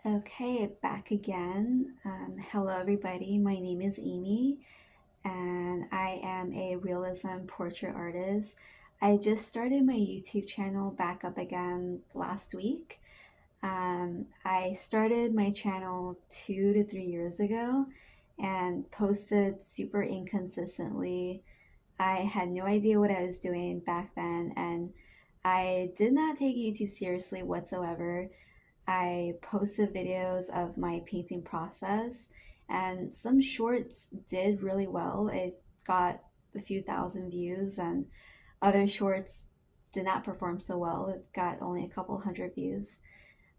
Okay, back again. Hello, everybody. My name is Amy, and I am a realism portrait artist. I just started my YouTube channel back up again last week. I started my channel 2 to 3 years ago and posted super inconsistently. I had no idea what I was doing back then, and I did not take YouTube seriously whatsoever. I posted videos of my painting process, and some shorts did really well. It got a few thousand views, and other shorts did not perform so well. It got only a couple hundred views.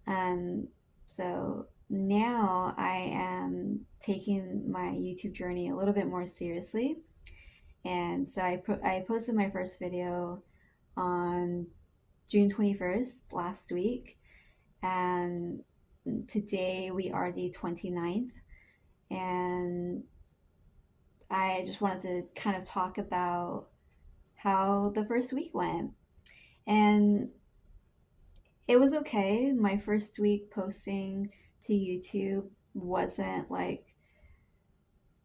Um, so now I am taking my YouTube journey a little bit more seriously. And so I posted my first video on June 21st last week, and today we are the 29th, and I just wanted to kind of talk about how the first week went. And it was okay. My first week posting to YouTube wasn't like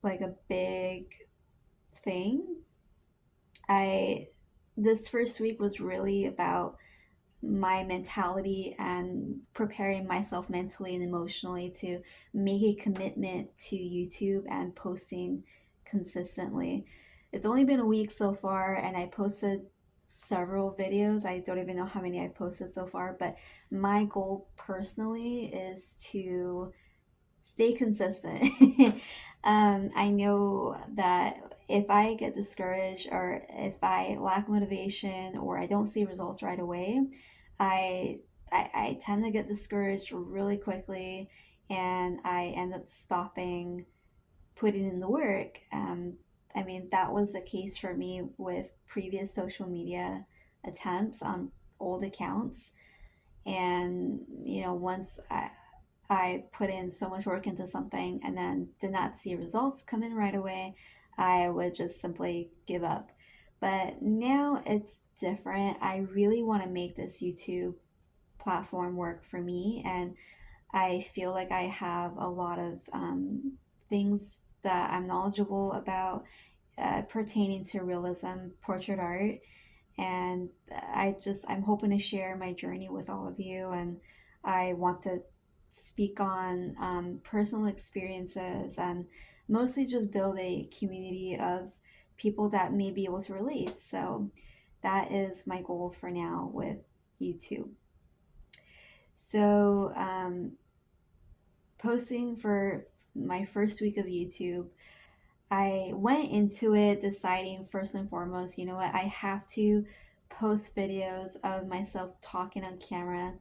a big thing. I This first week was really about my mentality and preparing myself mentally and emotionally to make a commitment to YouTube and posting consistently. It's only been a week so far, and I posted several videos. I don't even know how many I've posted so far, but my goal personally is to stay consistent. I know that if I get discouraged or if I lack motivation or I don't see results right away, I I tend to get discouraged really quickly, and I end up stopping putting in the work. I mean, that was the case for me with previous social media attempts on old accounts. And, once I put in so much work into something and then did not see results come in right away, I would just simply give up. But now it's different. I really want to make this YouTube platform work for me, and I feel like I have a lot of things that I'm knowledgeable about pertaining to realism, portrait art, and I'm hoping to share my journey with all of you, and I want to speak on personal experiences and mostly just build a community of people that may be able to relate. So that is my goal for now with YouTube. So posting for my first week of YouTube, I went into it deciding first and foremost, you know what, I have to post videos of myself talking on camera.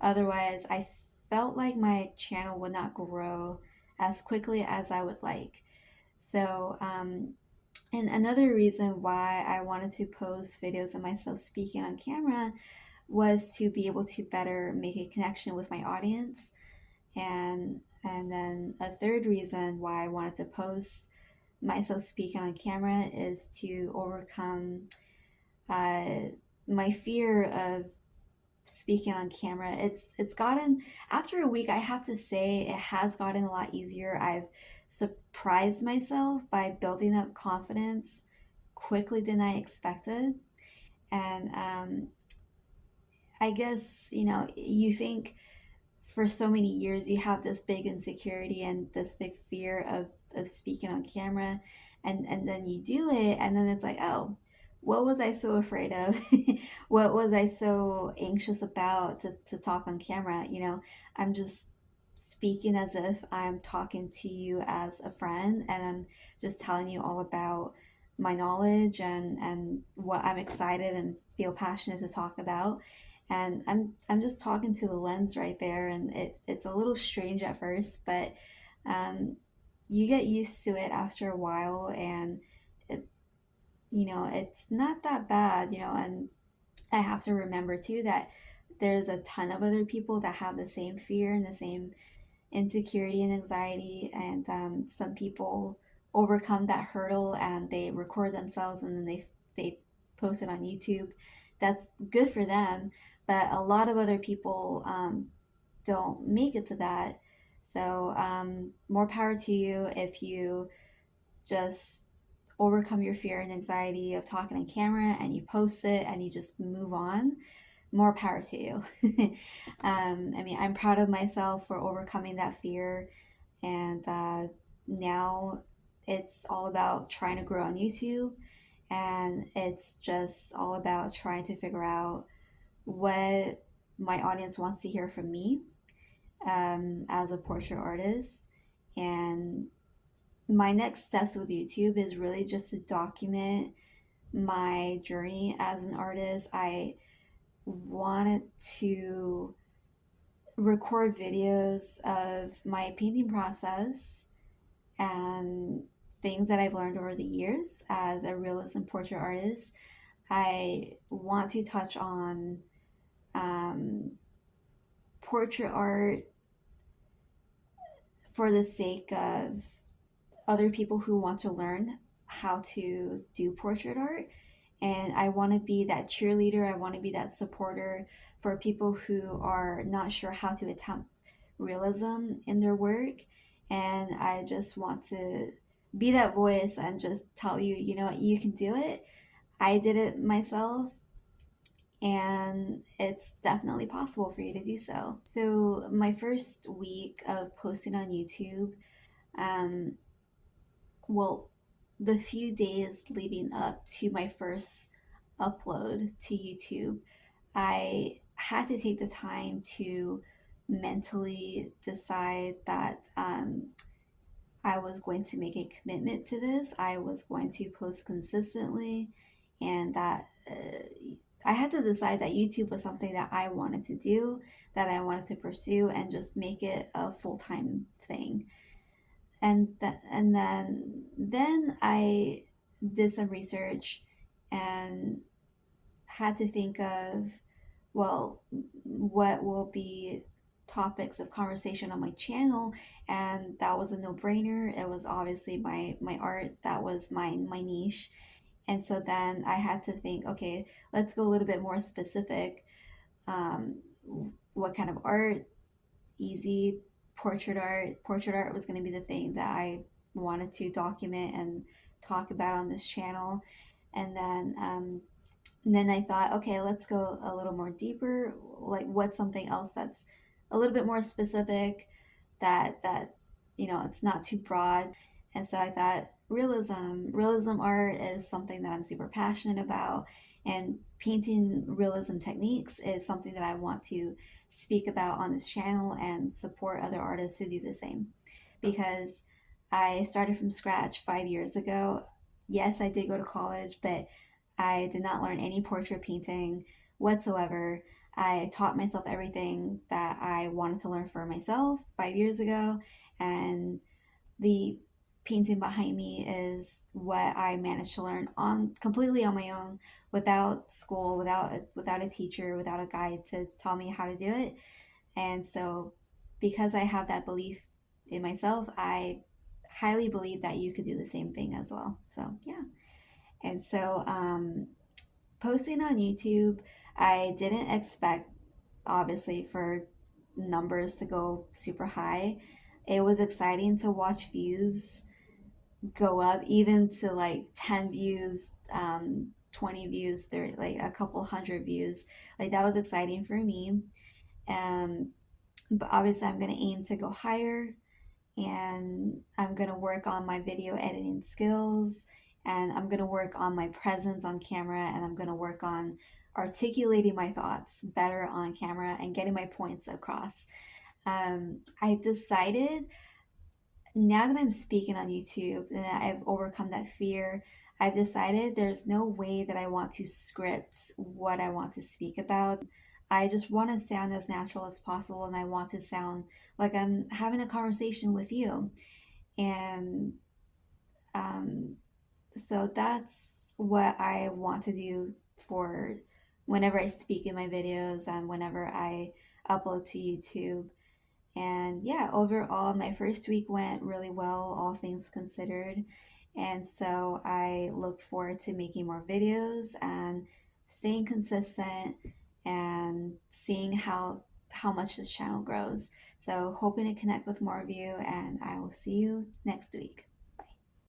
Otherwise, I felt like my channel would not grow as quickly as I would like. So, and another reason why I wanted to post videos of myself speaking on camera was to be able to better make a connection with my audience. And then a third reason why I wanted to post myself speaking on camera is to overcome uh, my fear of speaking on camera. It's gotten, after a week, I have to say it has gotten a lot easier. I've surprised myself by building up confidence quickly than I expected. And I guess, you think for so many years you have this big insecurity and this big fear of speaking on camera, and then you do it, and then it's like, oh, what was I so afraid of? What was I so anxious about to talk on camera? I'm just speaking as if I'm talking to you as a friend, and I'm just telling you all about my knowledge and what I'm excited and feel passionate to talk about. And I'm just talking to the lens right there, and it's a little strange at first, but um, you get used to it after a while, and it it's not that bad, and I have to remember too that there's a ton of other people that have the same fear and the same insecurity and anxiety, and some people overcome that hurdle and they record themselves and then they post it on YouTube. That's good for them, but a lot of other people don't make it to that. So, more power to you if you just overcome your fear and anxiety of talking on camera and you post it and you just move on. More power to you. I mean, I'm proud of myself for overcoming that fear, and now it's all about trying to grow on YouTube, and it's just all about trying to figure out what my audience wants to hear from me as a portrait artist. And my next steps with YouTube is really just to document my journey as an artist. I wanted to record videos of my painting process and things that I've learned over the years as a realism portrait artist. I want to touch on um, portrait art for the sake of other people who want to learn how to do portrait art. And I want to be that cheerleader, I want to be that supporter for people who are not sure how to attempt realism in their work. And I just want to be that voice and just tell you, you know, you can do it. I did it myself, and it's definitely possible for you to do so. So, my first week of posting on YouTube, um, well, the few days leading up to my first upload to YouTube, I had to take the time to mentally decide that I was going to make a commitment to this. I was going to post consistently, and that I had to decide that YouTube was something that I wanted to do, that I wanted to pursue, and just make it a full time thing. And then I did some research and had to think of, well, what will be topics of conversation on my channel, and that was a no-brainer. It was obviously my art. That was my niche. And so then I had to think, okay, let's go a little bit more specific. um, what kind of art? Easy. Portrait art was going to be the thing that I wanted to document and talk about on this channel. And then I thought, okay, let's go a little more deeper. Like, what's something else that's a little bit more specific, that it's not too broad. And so I thought realism art is something that I'm super passionate about, and painting realism techniques is something that I want to speak about on this channel and support other artists to do the same, because I started from scratch 5 years ago. Yes, I did go to college, but I did not learn any portrait painting whatsoever. I taught myself everything that I wanted to learn for myself 5 years ago, and the painting behind me is what I managed to learn on completely on my own, without school, without a teacher, without a guide to tell me how to do it. And so, because I have that belief in myself, I highly believe that you could do the same thing as well. So yeah. And so, posting on YouTube, I didn't expect, obviously, for numbers to go super high. It was exciting to watch views go up, even to like 10 views, 20 views, 30, like a couple hundred views. Like, that was exciting for me. Um, but obviously, I'm going to aim to go higher, and I'm going to work on my video editing skills, and I'm going to work on my presence on camera, and I'm going to work on articulating my thoughts better on camera and getting my points across. I decided, now that I'm speaking on YouTube and that I've overcome that fear, I've decided there's no way that I want to script what I want to speak about. I just want to sound as natural as possible, and I want to sound like I'm having a conversation with you. And um, so that's what I want to do for whenever I speak in my videos and whenever I upload to YouTube. And yeah, overall, my first week went really well, all things considered. And so I look forward to making more videos and staying consistent and seeing how how much this channel grows. So hoping to connect with more of you, and I will see you next week.